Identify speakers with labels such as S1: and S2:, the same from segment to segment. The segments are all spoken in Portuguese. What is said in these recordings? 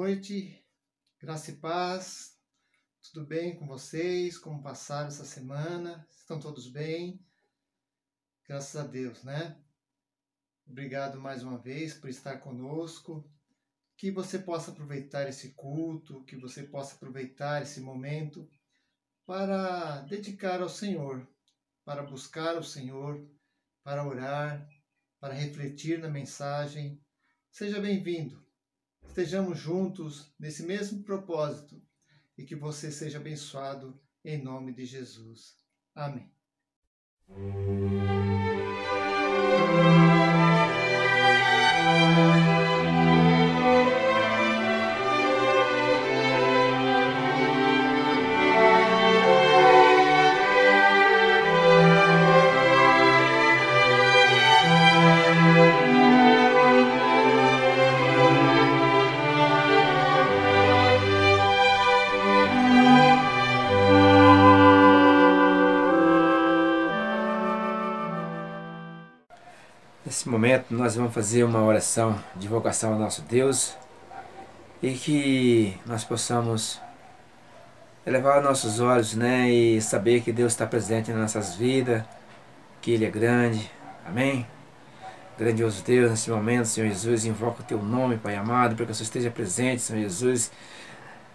S1: noite, graça e paz, tudo bem com vocês? Como passaram essa semana? Estão todos bem? Graças a Deus, né? Obrigado mais uma vez por estar conosco, que você possa aproveitar esse culto, que você possa aproveitar esse momento para dedicar ao Senhor, para buscar o Senhor, para orar, para refletir na mensagem. Seja bem-vindo. Estejamos juntos nesse mesmo propósito e que você seja abençoado em nome de Jesus. Amém.
S2: Nesse momento nós vamos fazer uma oração de invocação ao nosso Deus e que nós possamos elevar nossos olhos, e saber que Deus está presente nas nossas vidas, que Ele é grande. Amém? Grandioso Deus, nesse momento, Senhor Jesus, invoca o Teu nome, Pai amado, para que o Senhor esteja presente, Senhor Jesus,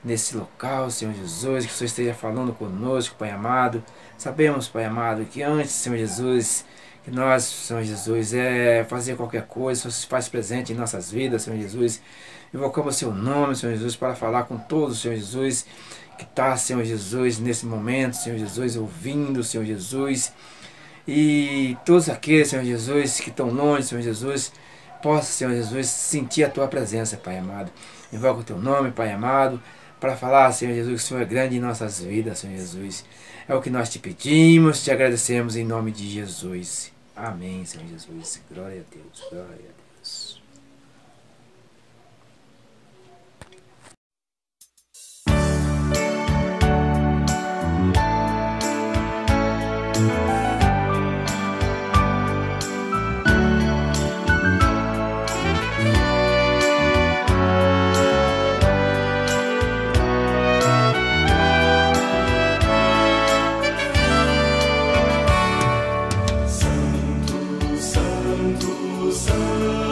S2: nesse local, Senhor Jesus, que o Senhor esteja falando conosco, Pai amado. Sabemos, Pai amado, que antes, Senhor Jesus, que nós, Senhor Jesus, fazer qualquer coisa, o Senhor se faz presente em nossas vidas, Senhor Jesus. Invocamos o Seu nome, Senhor Jesus, para falar com todos, Senhor Jesus, que está, Senhor Jesus, nesse momento, Senhor Jesus, ouvindo, Senhor Jesus. E todos aqueles, Senhor Jesus, que estão longe, Senhor Jesus, possam, Senhor Jesus, sentir a Tua presença, Pai amado. Invoca o Teu nome, Pai amado, para falar, Senhor Jesus, que o Senhor é grande em nossas vidas, Senhor Jesus. É o que nós te pedimos, te agradecemos em nome de Jesus. Amém, Senhor Jesus. Glória a Deus, glória a Deus.
S3: Santo, Santo, Santo.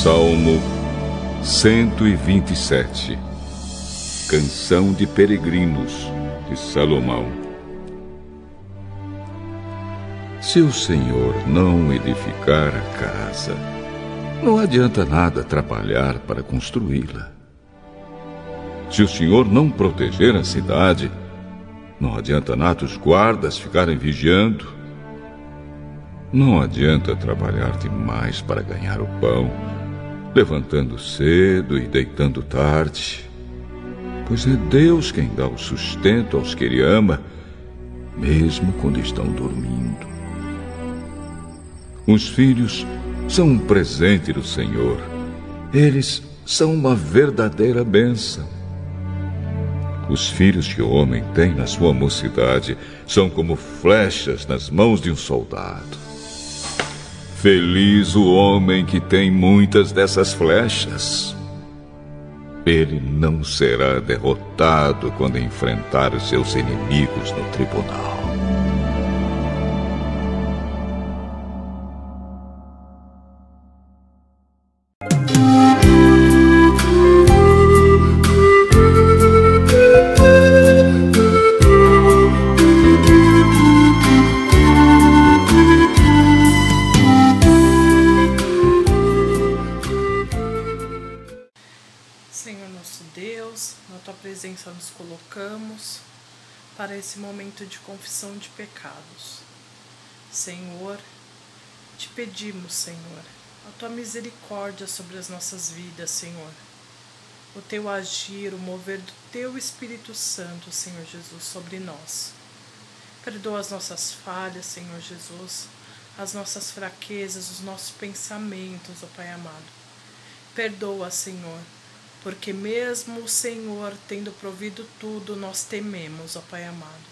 S3: Salmo 127. Canção de Peregrinos, de Salomão. Se o Senhor não edificar a casa, não adianta nada trabalhar para construí-la. Se o Senhor não proteger a cidade, não adianta nada os guardas ficarem vigiando. Não adianta trabalhar demais para ganhar o pão, levantando cedo e deitando tarde, pois é Deus quem dá o sustento aos que Ele ama, mesmo quando estão dormindo. Os filhos são um presente do Senhor. Eles são uma verdadeira bênção. Os filhos que o homem tem na sua mocidade são como flechas nas mãos de um soldado. Feliz o homem que tem muitas dessas flechas. Ele não será derrotado quando enfrentar os seus inimigos no tribunal.
S4: Senhor nosso Deus, na Tua presença nos colocamos para esse momento de confissão de pecados. Senhor, te pedimos, Senhor, a Tua misericórdia sobre as nossas vidas, Senhor. O Teu agir, o mover do Teu Espírito Santo, Senhor Jesus, sobre nós. Perdoa as nossas falhas, Senhor Jesus, as nossas fraquezas, os nossos pensamentos, ó Pai amado. Perdoa, Senhor, porque mesmo o Senhor tendo provido tudo, nós tememos, ó Pai amado.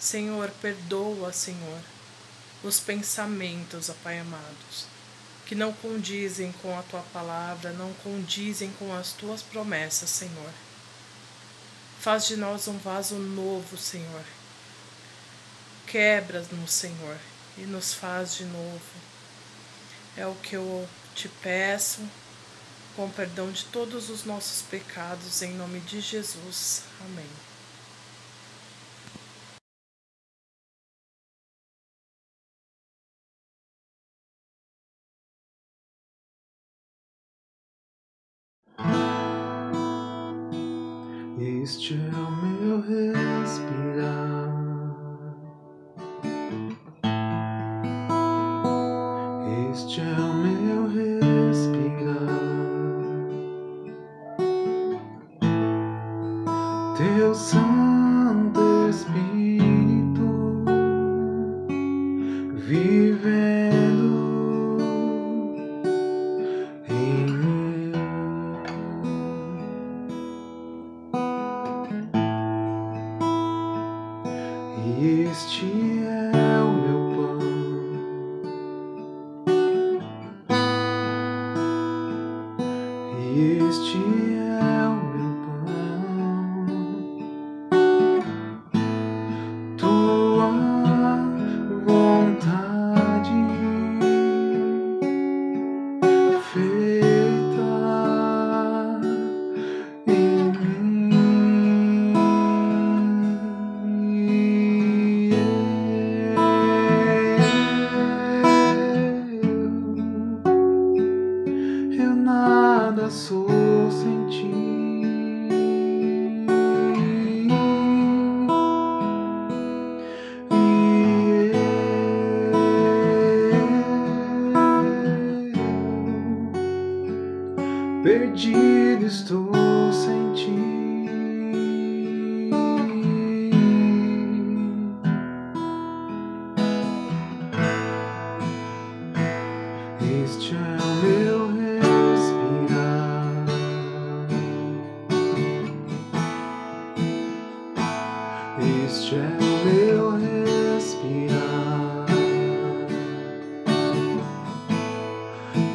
S4: Senhor, perdoa, Senhor, os pensamentos, ó Pai amados, que não condizem com a Tua palavra, não condizem com as Tuas promessas, Senhor. Faz de nós um vaso novo, Senhor. Quebra-nos, Senhor, e nos faz de novo. É o que eu te peço, com perdão de todos os nossos pecados, em nome de Jesus. Amém.
S5: Este é o meu respirar, este é o meu respirar. Teu Santo Espírito vivendo em mim. E este é o meu pão, e este é o meu pão. Tua vontade feita em mim. Eu nada sou sem ti. Perdido estou sem ti. Este é o meu respirar, este é o meu respirar.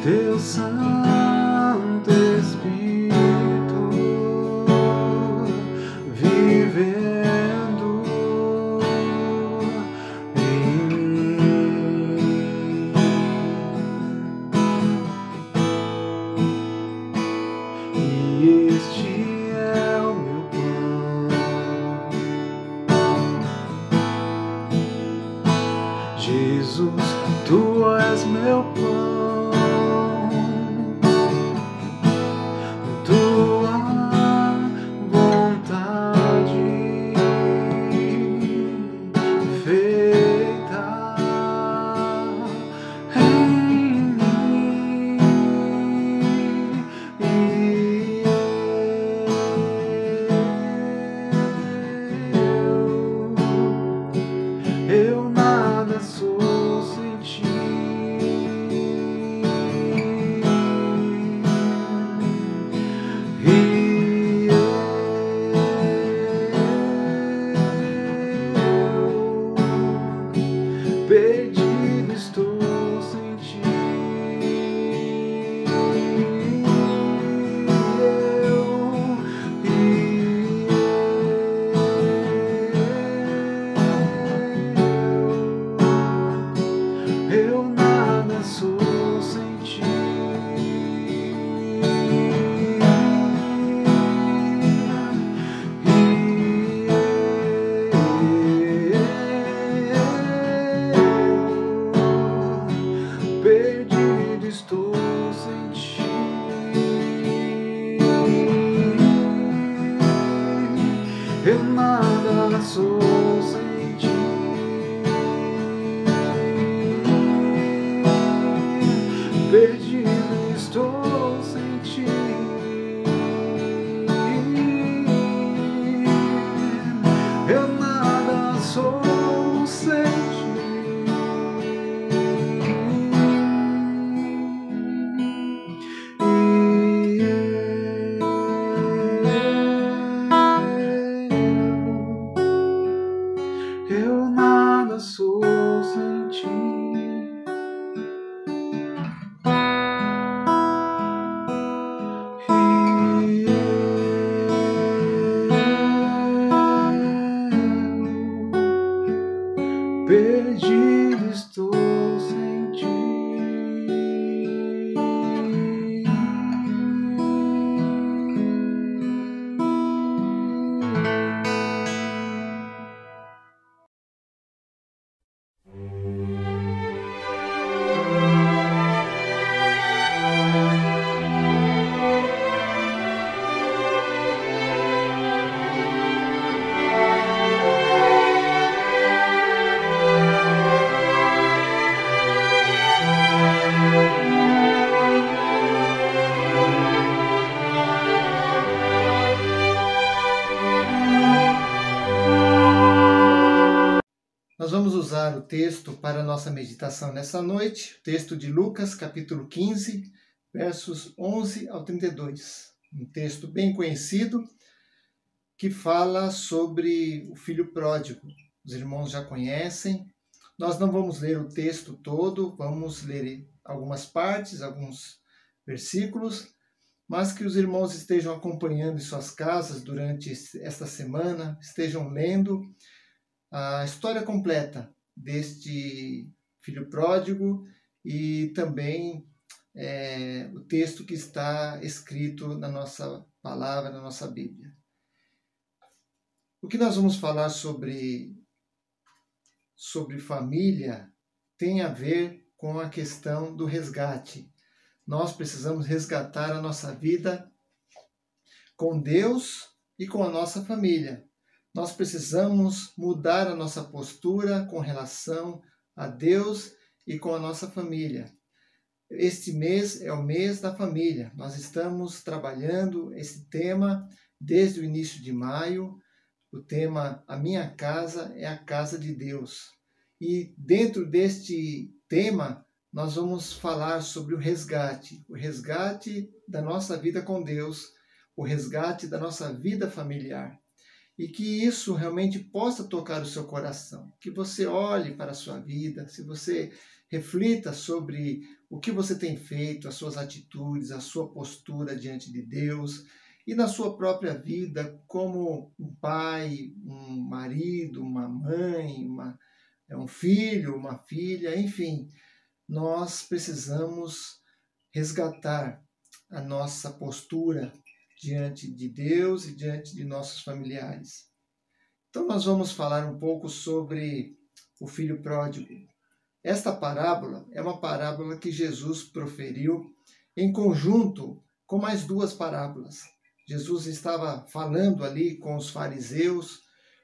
S5: Teu Santo Espírito vivendo em mim. Tu és meu pão, tua vontade feita em mim, e eu nada sou sem ti. Perdido estou sem ti. Eu nada sou sem ti. Perdido estou sem ti. Eu nada sou sem ti. Perdido estou sem ti. Eu nada sou sem Eu nada sou sem ti. Perdido estou sem ti.
S1: Nós vamos usar o texto para a nossa meditação nessa noite, o texto de Lucas, capítulo 15, versos 11 ao 32. Um texto bem conhecido que fala sobre o filho pródigo. Os irmãos já conhecem. Nós não vamos ler o texto todo, vamos ler algumas partes, alguns versículos, mas que os irmãos estejam acompanhando em suas casas durante esta semana, estejam lendo a história completa deste filho pródigo e também o texto que está escrito na nossa palavra, na nossa Bíblia. O que nós vamos falar sobre família tem a ver com a questão do resgate. Nós precisamos resgatar a nossa vida com Deus e com a nossa família. Nós precisamos mudar a nossa postura com relação a Deus e com a nossa família. Este mês é o mês da família. Nós estamos trabalhando esse tema desde o início de maio. O tema A Minha Casa é a Casa de Deus. E dentro deste tema, nós vamos falar sobre o resgate da nossa vida com Deus, o resgate da nossa vida familiar. E que isso realmente possa tocar o seu coração, que você olhe para a sua vida, se você reflita sobre o que você tem feito, as suas atitudes, a sua postura diante de Deus e na sua própria vida como um pai, um marido, uma mãe, um filho, uma filha, enfim. Nós precisamos resgatar a nossa postura diante de Deus e diante de nossos familiares. Então nós vamos falar um pouco sobre o filho pródigo. esta parábola é uma parábola que Jesus proferiu em conjunto com mais duas parábolas. Jesus estava falando ali com os fariseus,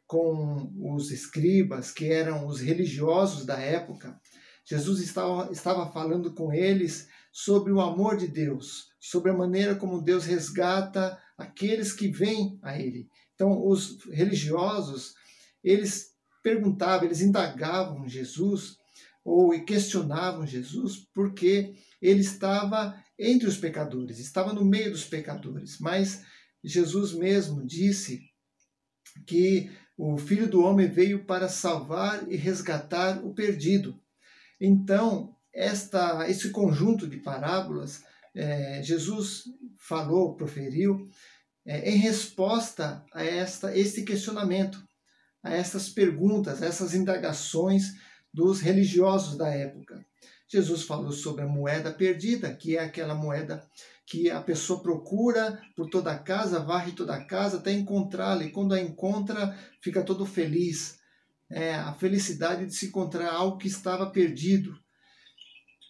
S1: com os escribas, que eram os religiosos da época. Jesus estava falando com eles sobre o amor de Deus, sobre a maneira como Deus resgata aqueles que vêm a Ele. Então, os religiosos, eles perguntavam, eles indagavam Jesus ou questionavam Jesus porque ele estava entre os pecadores, estava no meio dos pecadores. Mas Jesus mesmo disse que o Filho do Homem veio para salvar e resgatar o perdido. Então, esse conjunto de parábolas, Jesus falou, proferiu, em resposta a este questionamento, a essas perguntas, a essas indagações dos religiosos da época. Jesus falou sobre a moeda perdida, que é aquela moeda que a pessoa procura por toda a casa, varre toda a casa até encontrá-la, e quando a encontra, fica todo feliz. A felicidade de se encontrar algo que estava perdido.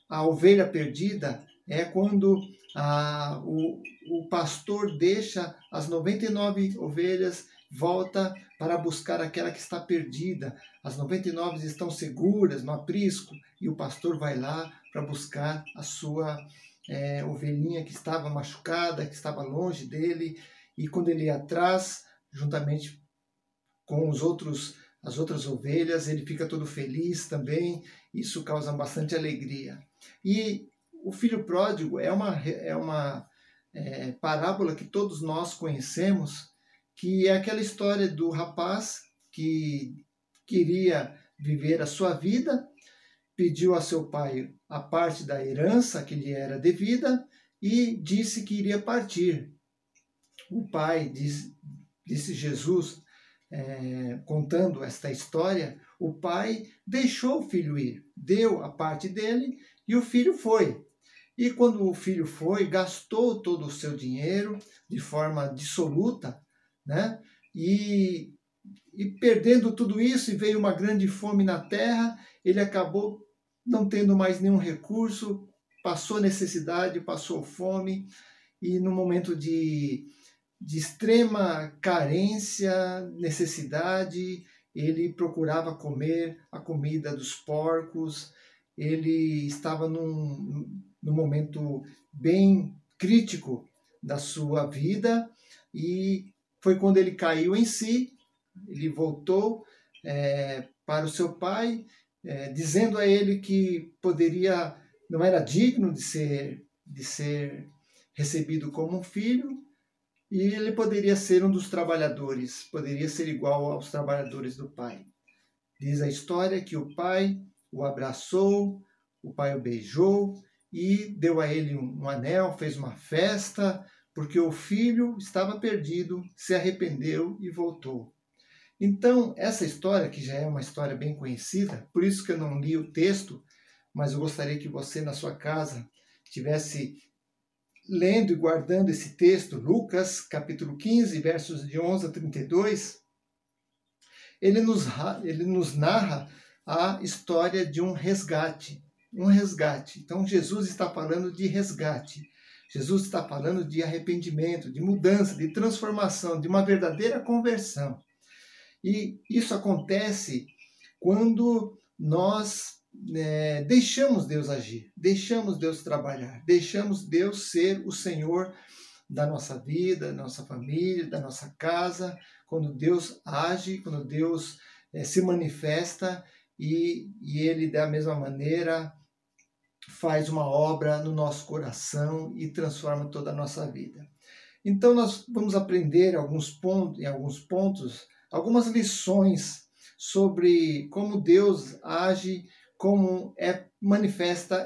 S1: A ovelha perdida é quando o pastor deixa as 99 ovelhas, volta para buscar aquela que está perdida. As 99 estão seguras no aprisco e o pastor vai lá para buscar a sua ovelhinha que estava machucada, que estava longe dele, e quando ele ia atrás, juntamente com as outras ovelhas, ele fica todo feliz também. Isso causa bastante alegria. E o filho pródigo é uma parábola que todos nós conhecemos, que é aquela história do rapaz que queria viver a sua vida, pediu a seu pai a parte da herança que lhe era devida e disse que iria partir. O pai, disse Jesus, contando esta história, o pai deixou o filho ir, deu a parte dele e o filho foi. E quando o filho foi, gastou todo o seu dinheiro de forma dissoluta, né? E perdendo tudo isso, e veio uma grande fome na terra, ele acabou não tendo mais nenhum recurso, passou necessidade, passou fome, e no momento de extrema carência, necessidade, ele procurava comer a comida dos porcos. Ele estava num momento bem crítico da sua vida, e foi quando ele caiu em si. Ele voltou para o seu pai, dizendo a ele que não era digno de ser recebido como um filho, e ele poderia ser um dos trabalhadores, poderia ser igual aos trabalhadores do pai. Diz a história que o pai o abraçou, o pai o beijou e deu a ele um anel, fez uma festa, porque o filho estava perdido, se arrependeu e voltou. Então, essa história, que já é uma história bem conhecida, por isso que eu não li o texto, mas eu gostaria que você, na sua casa, estivesse lendo e guardando esse texto, Lucas, capítulo 15, versos de 11 a 32, ele nos narra a história de um resgate. Então, Jesus está falando de resgate. Jesus está falando de arrependimento, de mudança, de transformação, de uma verdadeira conversão. E isso acontece quando nós deixamos Deus agir, deixamos Deus trabalhar, deixamos Deus ser o Senhor da nossa vida, da nossa família, da nossa casa, quando Deus age, quando Deus se manifesta e Ele, da mesma maneira, faz uma obra no nosso coração e transforma toda a nossa vida. Então, nós vamos aprender em alguns pontos, algumas lições sobre como Deus age, como é manifesto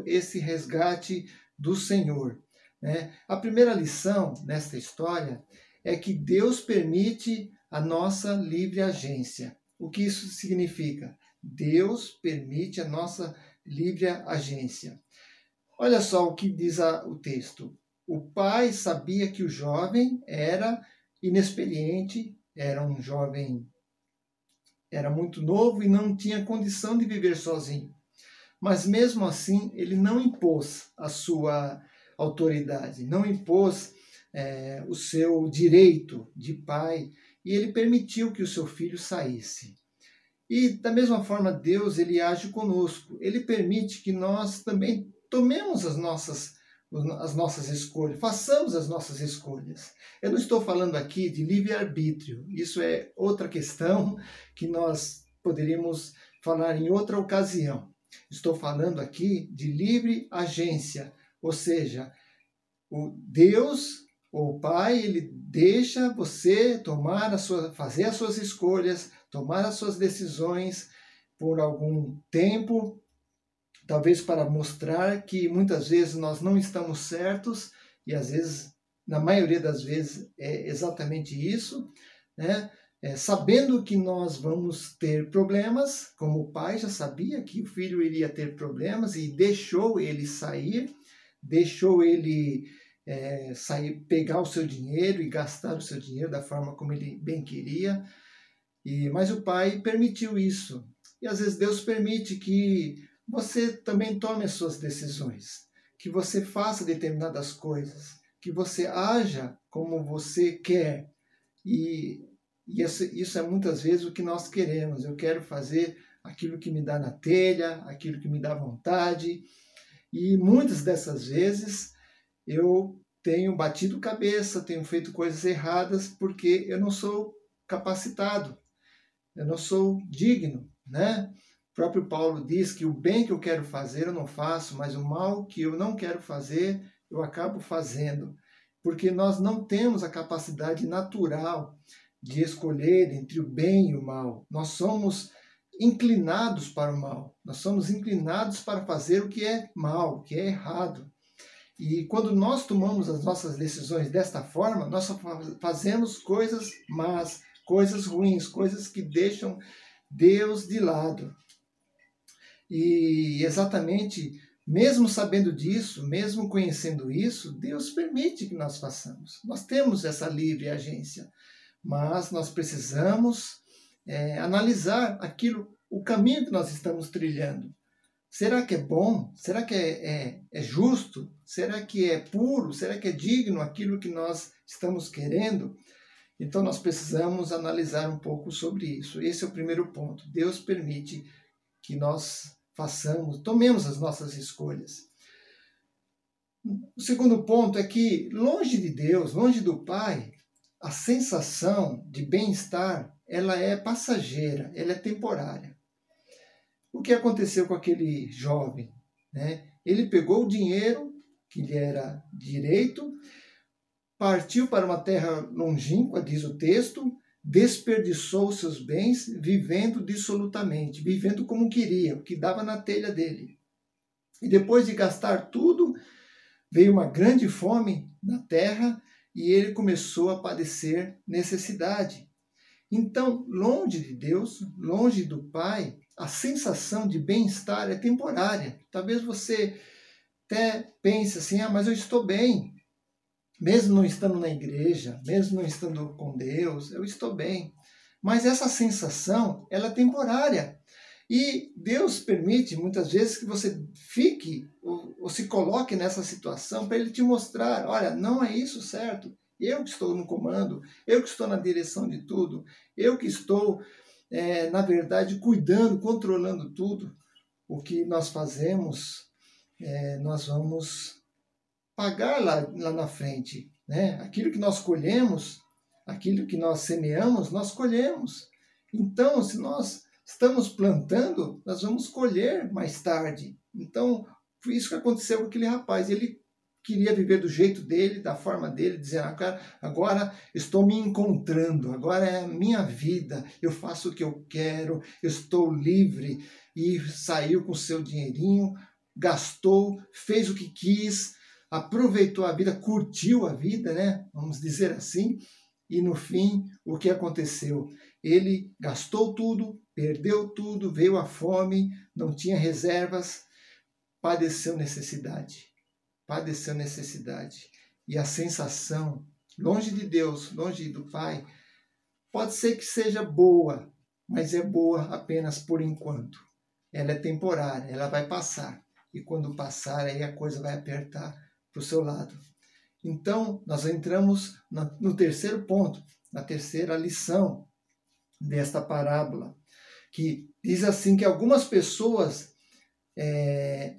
S1: esse resgate do Senhor. Né? A primeira lição nesta história é que Deus permite a nossa livre agência. O que isso significa? Deus permite a nossa livre agência. Olha só o que diz o texto. O pai sabia que o jovem era inexperiente, era um jovem era muito novo e não tinha condição de viver sozinho. Mas mesmo assim, ele não impôs a sua autoridade, não impôs o seu direito de pai, e ele permitiu que o seu filho saísse. E da mesma forma, Deus, ele age conosco. Ele permite que nós também tomemos as nossas escolhas, façamos as nossas escolhas. Eu não estou falando aqui de livre-arbítrio, isso é outra questão que nós poderíamos falar em outra ocasião. Estou falando aqui de livre agência, ou seja, o Deus, o Pai, ele deixa você fazer as suas escolhas, tomar as suas decisões por algum tempo, talvez para mostrar que muitas vezes nós não estamos certos, e às vezes, na maioria das vezes, é exatamente isso, né? Sabendo que nós vamos ter problemas, como o pai já sabia que o filho iria ter problemas e deixou ele sair, deixou ele sair, pegar o seu dinheiro e gastar o seu dinheiro da forma como ele bem queria, mas o pai permitiu isso. E às vezes Deus permite que você também tome as suas decisões, que você faça determinadas coisas, que você haja como você quer. E isso é muitas vezes o que nós queremos. Eu quero fazer aquilo que me dá na telha, aquilo que me dá vontade. E muitas dessas vezes eu tenho batido cabeça, tenho feito coisas erradas porque eu não sou capacitado, eu não sou digno, né? O próprio Paulo diz que o bem que eu quero fazer eu não faço, mas o mal que eu não quero fazer eu acabo fazendo, porque nós não temos a capacidade natural de escolher entre o bem e o mal. Nós somos inclinados para o mal, nós somos inclinados para fazer o que é mal, o que é errado. E quando nós tomamos as nossas decisões desta forma, nós só fazemos coisas más, coisas ruins, coisas que deixam Deus de lado. E exatamente, mesmo sabendo disso, mesmo conhecendo isso, Deus permite que nós façamos. Nós temos essa livre agência, mas nós precisamos analisar o caminho que nós estamos trilhando. Será que é bom? Será que é justo? Será que é puro? Será que é digno aquilo que nós estamos querendo? Então nós precisamos analisar um pouco sobre isso. Esse é o primeiro ponto. Deus permite que nós tomemos as nossas escolhas. O segundo ponto é que, longe de Deus, longe do Pai, a sensação de bem-estar, ela é passageira, ela é temporária. O que aconteceu com aquele jovem, né? Ele pegou o dinheiro que lhe era direito, partiu para uma terra longínqua, diz o texto, desperdiçou seus bens, vivendo dissolutamente, vivendo como queria, o que dava na telha dele. E depois de gastar tudo, veio uma grande fome na terra e ele começou a padecer necessidade. Então, longe de Deus, longe do Pai, a sensação de bem-estar é temporária. Talvez você até pense assim, mas eu estou bem. Mesmo não estando na igreja, mesmo não estando com Deus, eu estou bem. Mas essa sensação, ela é temporária. E Deus permite, muitas vezes, que você fique ou se coloque nessa situação para Ele te mostrar, olha, não é isso certo. Eu que estou no comando, eu que estou na direção de tudo, eu que estou, na verdade, cuidando, controlando tudo. O que nós fazemos, nós vamos pagar lá na frente, né? Aquilo que nós colhemos, aquilo que nós semeamos, nós colhemos. Então, se nós estamos plantando, nós vamos colher mais tarde. Então, foi isso que aconteceu com aquele rapaz. Ele queria viver do jeito dele, da forma dele, dizendo, agora estou me encontrando, agora é a minha vida, eu faço o que eu quero, eu estou livre. E saiu com o seu dinheirinho, gastou, fez o que quis, aproveitou a vida, curtiu a vida, né? Vamos dizer assim, e no fim, o que aconteceu? Ele gastou tudo, perdeu tudo, veio a fome, não tinha reservas, padeceu necessidade. E a sensação, longe de Deus, longe do Pai, pode ser que seja boa, mas é boa apenas por enquanto. Ela é temporária, ela vai passar. E quando passar, aí a coisa vai apertar para o seu lado. Então, nós entramos no terceiro ponto, na terceira lição desta parábola, que diz assim que algumas pessoas,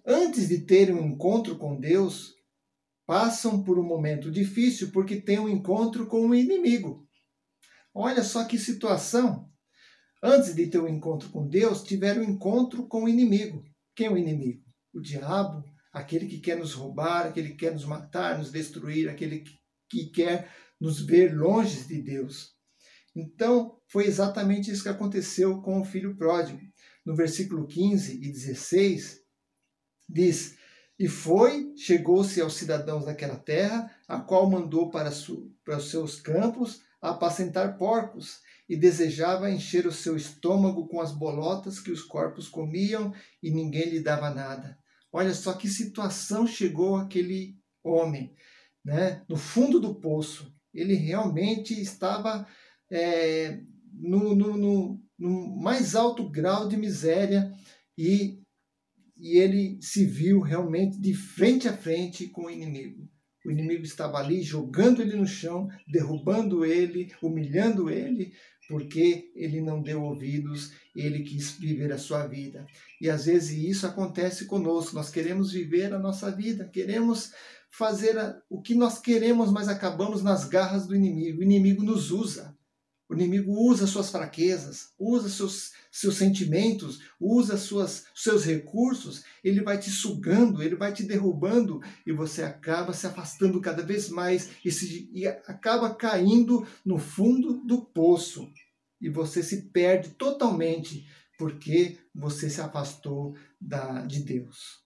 S1: antes de terem um encontro com Deus, passam por um momento difícil porque têm um encontro com o inimigo. Olha só que situação. Antes de ter um encontro com Deus, tiveram um encontro com o inimigo. Quem é o inimigo? O diabo, aquele que quer nos roubar, aquele que quer nos matar, nos destruir, aquele que quer nos ver longe de Deus. Então, foi exatamente isso que aconteceu com o filho pródigo. No versículo 15 e 16, diz: E chegou-se aos cidadãos daquela terra, a qual mandou para os seus campos apacentar porcos, e desejava encher o seu estômago com as bolotas que os corpos comiam, e ninguém lhe dava nada. Olha só que situação chegou aquele homem, né? No fundo do poço. Ele realmente estava no mais alto grau de miséria e ele se viu realmente de frente a frente com o inimigo. O inimigo estava ali jogando ele no chão, derrubando ele, humilhando ele, porque ele não deu ouvidos, ele quis viver a sua vida. E às vezes isso acontece conosco, nós queremos viver a nossa vida, queremos fazer o que nós queremos, mas acabamos nas garras do inimigo. O inimigo nos usa. O inimigo usa suas fraquezas, usa seus sentimentos, usa seus recursos, ele vai te sugando, ele vai te derrubando e você acaba se afastando cada vez mais e acaba caindo no fundo do poço. E você se perde totalmente porque você se afastou de Deus.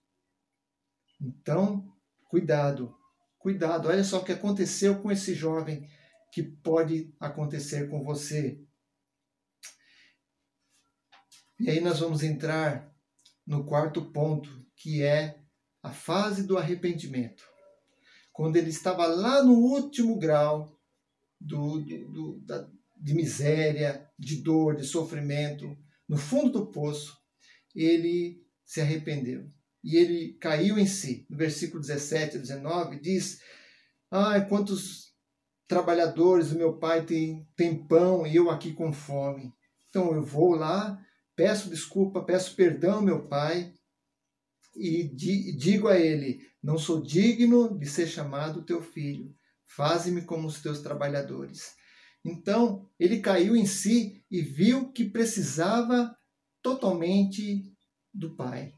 S1: Então, cuidado, cuidado. Olha só o que aconteceu com esse jovem, que pode acontecer com você. E aí nós vamos entrar no quarto ponto, que é a fase do arrependimento. Quando ele estava lá no último grau de miséria, de dor, de sofrimento, no fundo do poço, ele se arrependeu. E ele caiu em si. No versículo 17 e 19 diz: quantos trabalhadores do meu pai tem pão e eu aqui com fome. Então eu vou lá, peço desculpa, peço perdão ao meu pai e digo a ele: não sou digno de ser chamado teu filho, faze-me como os teus trabalhadores. Então ele caiu em si e viu que precisava totalmente do pai.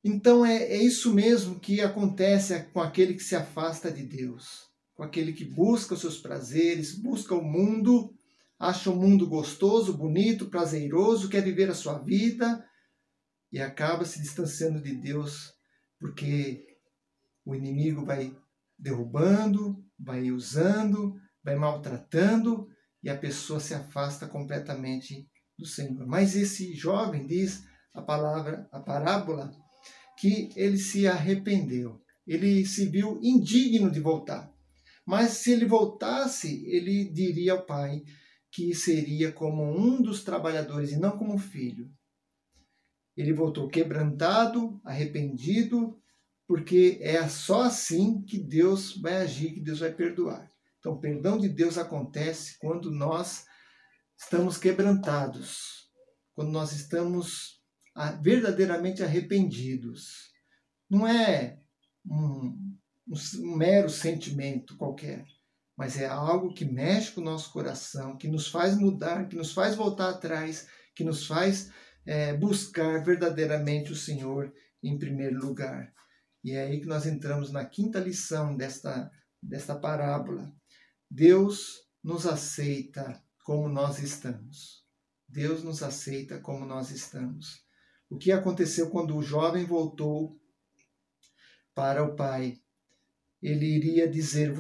S1: Então é isso mesmo que acontece com aquele que se afasta de Deus, com aquele que busca os seus prazeres, busca o mundo, acha o mundo gostoso, bonito, prazeroso, quer viver a sua vida e acaba se distanciando de Deus, porque o inimigo vai derrubando, vai usando, vai maltratando e a pessoa se afasta completamente do Senhor. Mas esse jovem, diz a parábola, que ele se arrependeu, ele se viu indigno de voltar. Mas se ele voltasse, ele diria ao pai que seria como um dos trabalhadores e não como filho. Ele voltou quebrantado, arrependido, porque é só assim que Deus vai agir, que Deus vai perdoar. Então, o perdão de Deus acontece quando nós estamos quebrantados, quando nós estamos verdadeiramente arrependidos. Não é um mero sentimento qualquer, mas é algo que mexe com o nosso coração, que nos faz mudar, que nos faz voltar atrás, que nos faz buscar verdadeiramente o Senhor em primeiro lugar. E é aí que nós entramos na quinta lição desta parábola. Deus nos aceita como nós estamos. Deus nos aceita como nós estamos. O que aconteceu quando o jovem voltou para o pai? Ele iria dizer: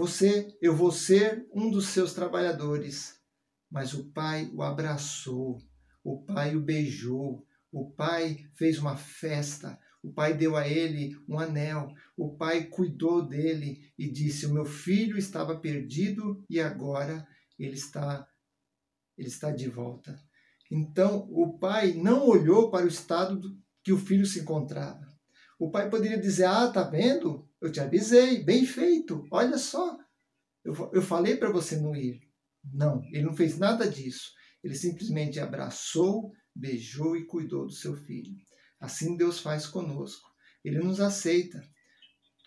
S1: eu vou ser um dos seus trabalhadores. Mas o pai o abraçou, o pai o beijou, o pai fez uma festa, o pai deu a ele um anel, o pai cuidou dele e disse: o meu filho estava perdido e agora ele está ele está de volta. Então, o pai não olhou para o estado que o filho se encontrava. O pai poderia dizer, tá vendo? Eu te avisei, bem feito, olha só. Eu falei para você não ir. Não, ele não fez nada disso. Ele simplesmente abraçou, beijou e cuidou do seu filho. Assim Deus faz conosco. Ele nos aceita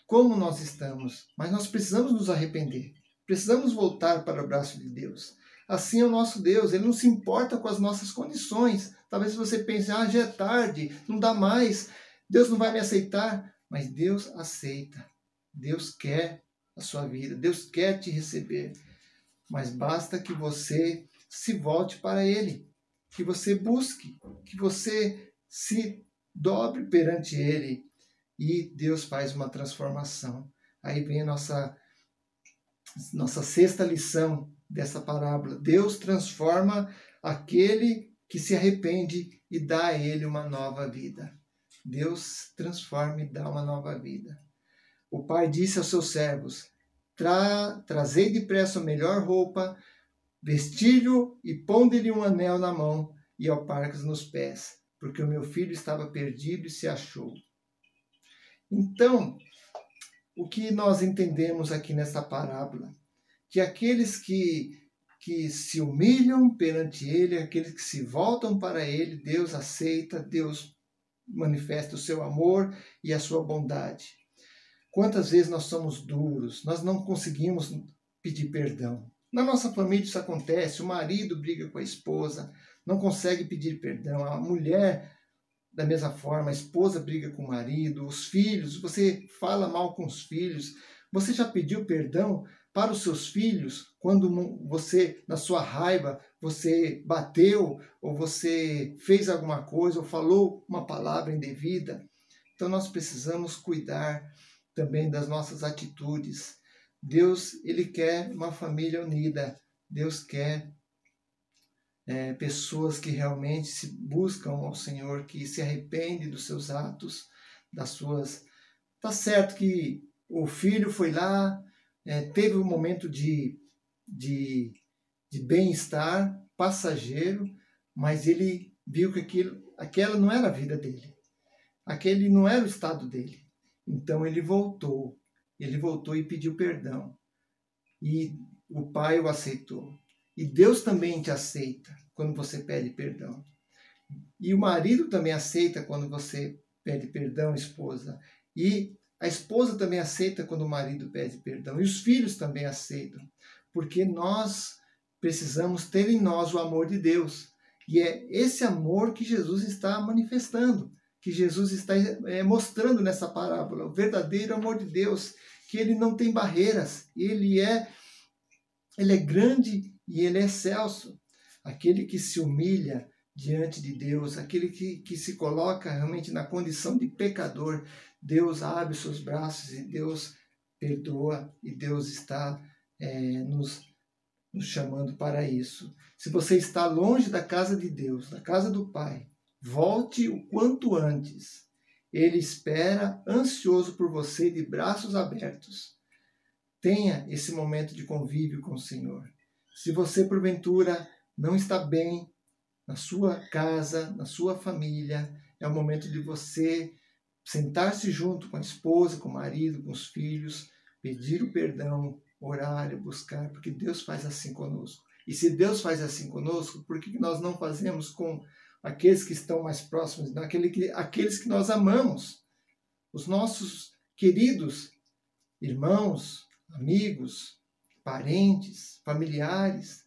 S1: como nós estamos, mas nós precisamos nos arrepender. Precisamos voltar para o braço de Deus. Assim é o nosso Deus, ele não se importa com as nossas condições. Talvez você pense, já é tarde, não dá mais, Deus não vai me aceitar. Mas Deus aceita, Deus quer a sua vida, Deus quer te receber. Mas basta que você se volte para Ele, que você busque, que você se dobre perante Ele e Deus faz uma transformação. Aí vem a nossa sexta lição dessa parábola. Deus transforma aquele que se arrepende e dá a ele uma nova vida. Deus transforma e dá uma nova vida. O pai disse aos seus servos, trazei depressa a melhor roupa, vestilho e ponde-lhe um anel na mão e alparcas nos pés, porque o meu filho estava perdido e se achou. Então, o que nós entendemos aqui nessa parábola? Que aqueles que se humilham perante Ele, aqueles que se voltam para Ele, Deus aceita, Deus manifesta o seu amor e a sua bondade. Quantas vezes nós somos duros, nós não conseguimos pedir perdão. Na nossa família isso acontece, o marido briga com a esposa, não consegue pedir perdão, a mulher da mesma forma, a esposa briga com o marido, os filhos, você fala mal com os filhos. Você já pediu perdão para os seus filhos quando você, na sua raiva, você bateu ou você fez alguma coisa ou falou uma palavra indevida? Então nós precisamos cuidar também das nossas atitudes. Deus, Ele quer uma família unida. Deus quer pessoas que realmente se buscam ao Senhor, que se arrependem dos seus atos, das suas... Tá certo que o filho foi lá, teve um momento de bem-estar passageiro, mas ele viu que aquela não era a vida dele, aquele não era o estado dele. Então ele voltou e pediu perdão. E o pai o aceitou. E Deus também te aceita quando você pede perdão. E o marido também aceita quando você pede perdão, esposa. E a esposa também aceita quando o marido pede perdão. E os filhos também aceitam. Porque nós precisamos ter em nós o amor de Deus. E é esse amor que Jesus está manifestando, que Jesus está mostrando nessa parábola. O verdadeiro amor de Deus, que ele não tem barreiras. Ele é grande e ele é excelso. Aquele que se humilha diante de Deus, aquele que se coloca realmente na condição de pecador, Deus abre os seus braços e Deus perdoa e Deus está nos chamando para isso. Se você está longe da casa de Deus, da casa do Pai, volte o quanto antes. Ele espera ansioso por você de braços abertos. Tenha esse momento de convívio com o Senhor. Se você, porventura, não está bem na sua casa, na sua família, é o momento de você sentar-se junto com a esposa, com o marido, com os filhos, pedir o perdão, orar e buscar, porque Deus faz assim conosco. E se Deus faz assim conosco, por que nós não fazemos com aqueles que estão mais próximos, aqueles que nós amamos, os nossos queridos irmãos, amigos, parentes, familiares?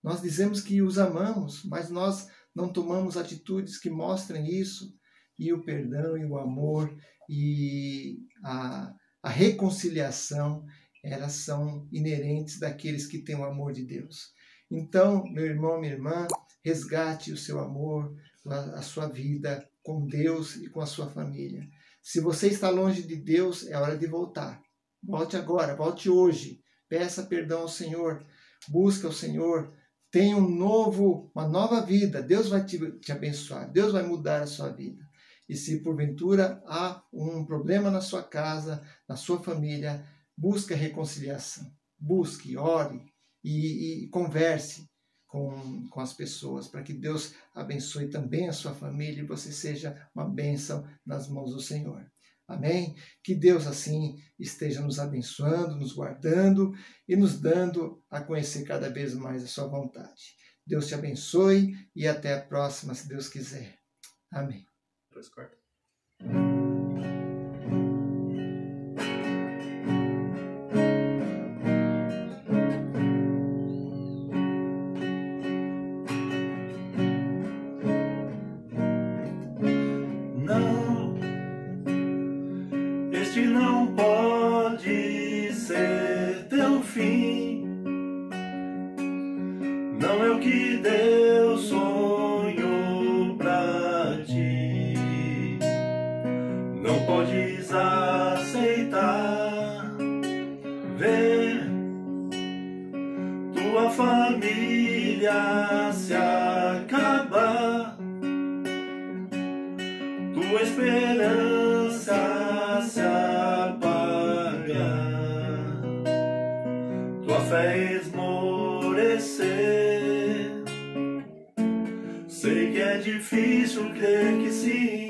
S1: Nós dizemos que os amamos, mas nós não tomamos atitudes que mostrem isso. E o perdão e o amor e a reconciliação, elas são inerentes daqueles que têm o amor de Deus. Então, meu irmão, minha irmã, resgate o seu amor, a sua vida com Deus e com a sua família. Se você está longe de Deus, é hora de voltar. Volte agora, volte hoje. Peça perdão ao Senhor, busca o Senhor, tenha uma nova vida. Deus vai te abençoar, Deus vai mudar a sua vida. E se porventura há um problema na sua casa, na sua família, busque a reconciliação. Busque, ore e converse com as pessoas, para que Deus abençoe também a sua família e você seja uma bênção nas mãos do Senhor. Amém? Que Deus assim esteja nos abençoando, nos guardando e nos dando a conhecer cada vez mais a sua vontade. Deus te abençoe e até a próxima, se Deus quiser. Amém.
S2: Depois corta.
S5: Não pode ser teu fim, não é o que Deus sonhou pra ti. Não podes aceitar ver tua família se acabar, tua esperança se apagar, tua fé esmorecer. Sei que é difícil crer que sim,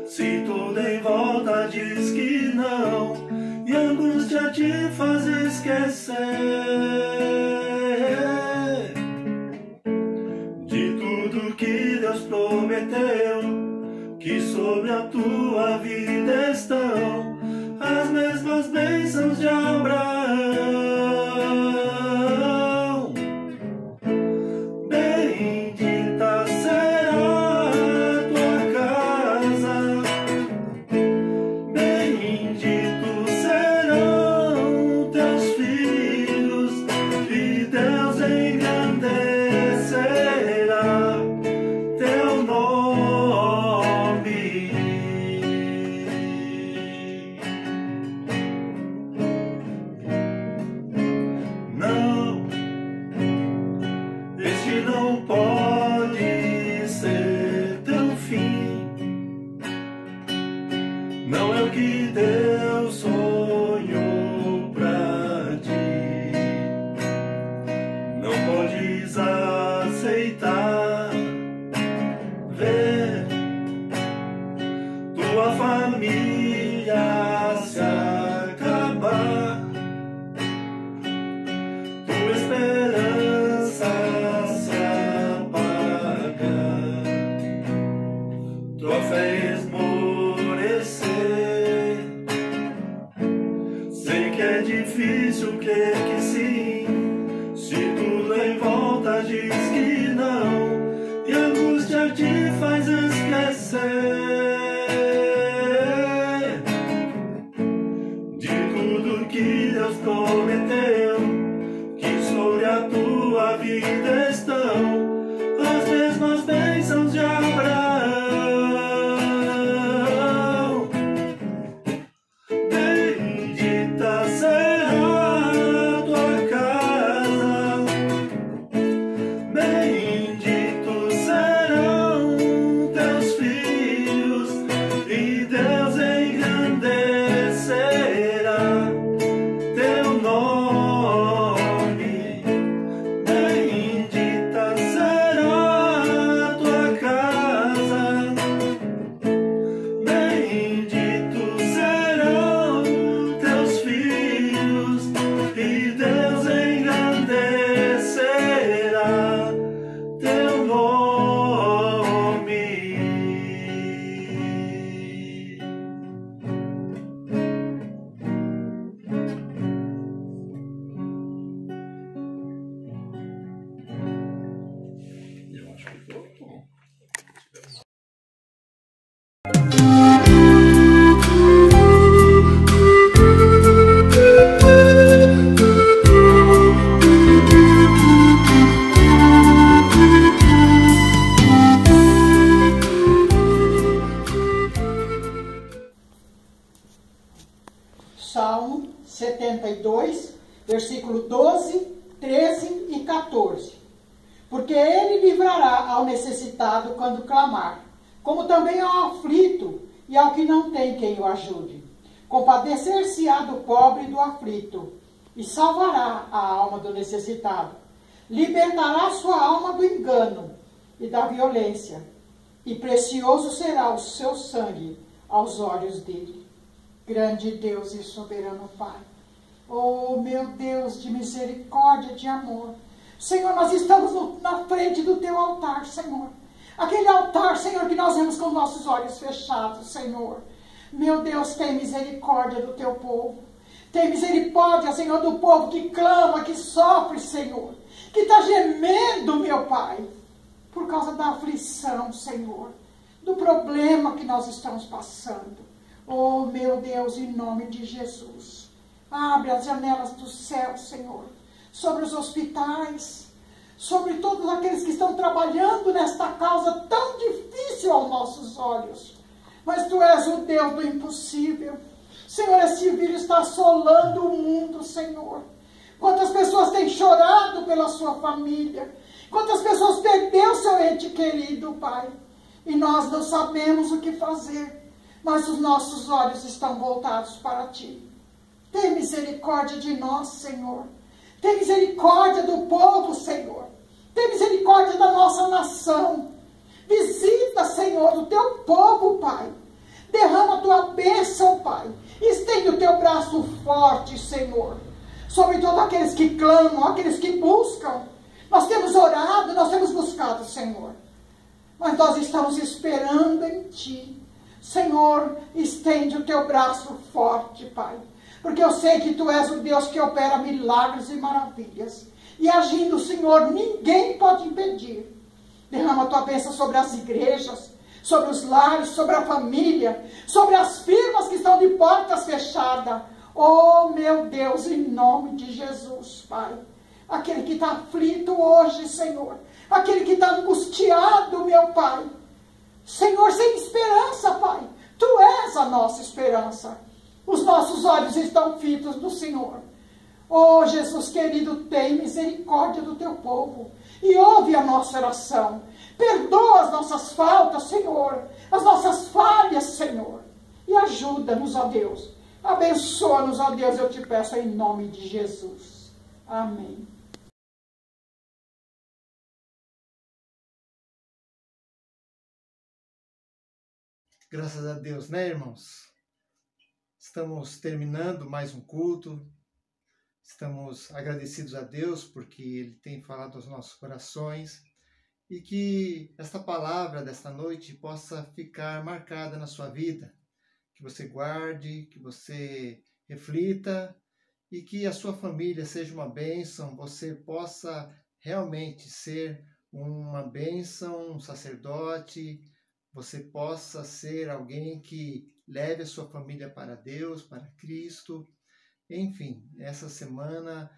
S5: se tudo em volta diz que não, e a angústia te faz esquecer de tudo que Deus prometeu, que sobre a tua vida estão as mesmas bênçãos de Abraão. Bendita será a tua casa, benditos serão teus filhos, e Deus engrandecerá teu nome. Não, este não pode ser teu fim, não é o que Deus sonhou pra ti. Não podes aceitar ver tua família se acabar, tua esperança se apagar, tua fé esmorecer. Sei que é difícil crer que sim, se tudo em volta diz que não, e a angústia te faz esquecer de tudo que Deus prometeu, que sobre a tua vida estão as mesmas bênçãos de Abraão. Bendita será a tua casa, benditos serão teus filhos, e Deus engrandecerá teu nome. Bendita será a tua casa, benditos serão teus filhos, e Deus engrandecerá teu nome. Eu acho que ficou bom.
S6: Salmo 72, versículo 12, 13 e 14. Porque ele livrará ao necessitado quando clamar, como também ao aflito e ao que não tem quem o ajude. Compadecer-se-á do pobre e do aflito, e salvará a alma do necessitado. libertará sua alma do engano e da violência, e precioso será o seu sangue aos olhos dele. Grande Deus e soberano Pai, oh meu Deus de misericórdia, de amor, Senhor, nós estamos na frente do teu altar, Senhor. Aquele altar, Senhor, que nós vemos com nossos olhos fechados, Senhor. Meu Deus, tem misericórdia do teu povo. Tem misericórdia, Senhor, do povo que clama, que sofre, Senhor. Que está gemendo, meu Pai, por causa da aflição, Senhor. Do problema que nós estamos passando. Oh, meu Deus, em nome de Jesus. Abre as janelas do céu, Senhor. Sobre os hospitais, sobre todos aqueles que estão trabalhando nesta causa tão difícil aos nossos olhos. Mas Tu és o Deus do impossível. Senhor, esse vírus está assolando o mundo, Senhor. Quantas pessoas têm chorado pela sua família. Quantas pessoas perderam seu ente querido, Pai. E nós não sabemos o que fazer. Mas os nossos olhos estão voltados para Ti. Tem misericórdia de nós, Senhor. Tem misericórdia do povo, Senhor. Tem misericórdia da nossa nação. Visita, Senhor, o Teu povo, Pai. Derrama a Tua bênção, Pai. Estende o Teu braço forte, Senhor, sobre todos aqueles que clamam, aqueles que buscam. Nós temos orado, nós temos buscado, Senhor. Mas nós estamos esperando em Ti. Senhor, estende o Teu braço forte, Pai. Porque eu sei que Tu és o Deus que opera milagres e maravilhas. E agindo, Senhor, ninguém pode impedir. Derrama a Tua bênção sobre as igrejas, sobre os lares, sobre a família, sobre as firmas que estão de portas fechadas. Oh, meu Deus, em nome de Jesus, Pai. Aquele que está aflito hoje, Senhor. Aquele que está angustiado, meu Pai. Senhor, sem esperança, Pai. Tu és a nossa esperança. Os nossos olhos estão fitos no Senhor. Oh, Jesus querido, tem misericórdia do Teu povo. E ouve a nossa oração. Perdoa as nossas faltas, Senhor. As nossas falhas, Senhor. E ajuda-nos, ó Deus. Abençoa-nos, ó Deus, eu te peço em nome de Jesus. Amém.
S1: Graças a Deus, né, irmãos? Estamos terminando mais um culto. Estamos agradecidos a Deus porque Ele tem falado aos nossos corações e que esta palavra desta noite possa ficar marcada na sua vida, que você guarde, que você reflita e que a sua família seja uma bênção, você possa realmente ser uma bênção, um sacerdote, você possa ser alguém que leve a sua família para Deus, para Cristo. Enfim, essa semana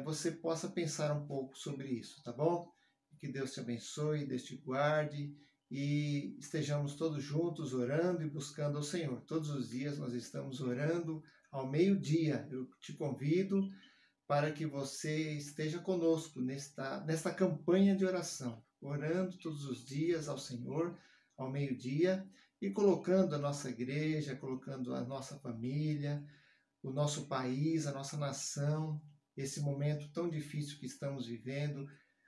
S1: você possa pensar um pouco sobre isso, tá bom? Que Deus te abençoe, Deus te guarde e estejamos todos juntos orando e buscando ao Senhor. Todos os dias nós estamos orando ao meio-dia. Eu te convido para que você esteja conosco nesta campanha de oração, orando todos os dias ao Senhor, ao meio-dia, e colocando a nossa igreja, colocando a nossa família, o nosso país, a nossa nação, esse momento tão difícil que estamos vivendo,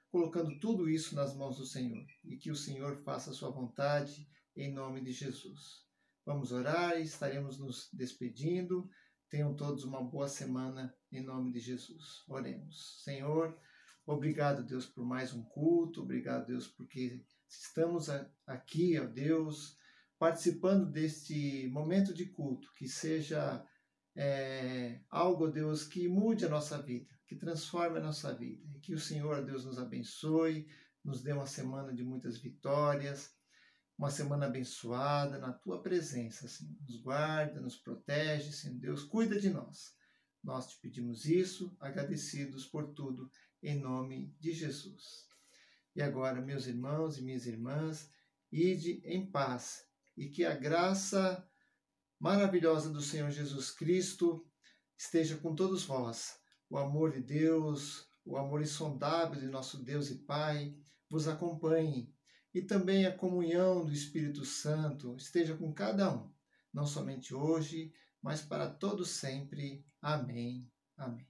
S1: colocando tudo isso nas mãos do Senhor. E que o Senhor faça a sua vontade, em nome de Jesus. Vamos orar e estaremos nos despedindo. Tenham todos uma boa semana, em nome de Jesus. Oremos. Senhor, obrigado, Deus, por mais um culto. Obrigado, Deus, porque estamos aqui, ó Deus, participando deste momento de culto, que seja algo, Deus, que mude a nossa vida, que transforme a nossa vida. E que o Senhor, Deus, nos abençoe, nos dê uma semana de muitas vitórias, uma semana abençoada na Tua presença, Senhor. Nos guarda, nos protege, Senhor Deus, cuida de nós. Nós te pedimos isso, agradecidos por tudo, em nome de Jesus. E agora, meus irmãos e minhas irmãs, ide em paz, e que a graça maravilhosa do Senhor Jesus Cristo esteja com todos vós. O amor de Deus, o amor insondável de nosso Deus e Pai vos acompanhe. E também a comunhão do Espírito Santo esteja com cada um, não somente hoje, mas para todos sempre. Amém. Amém.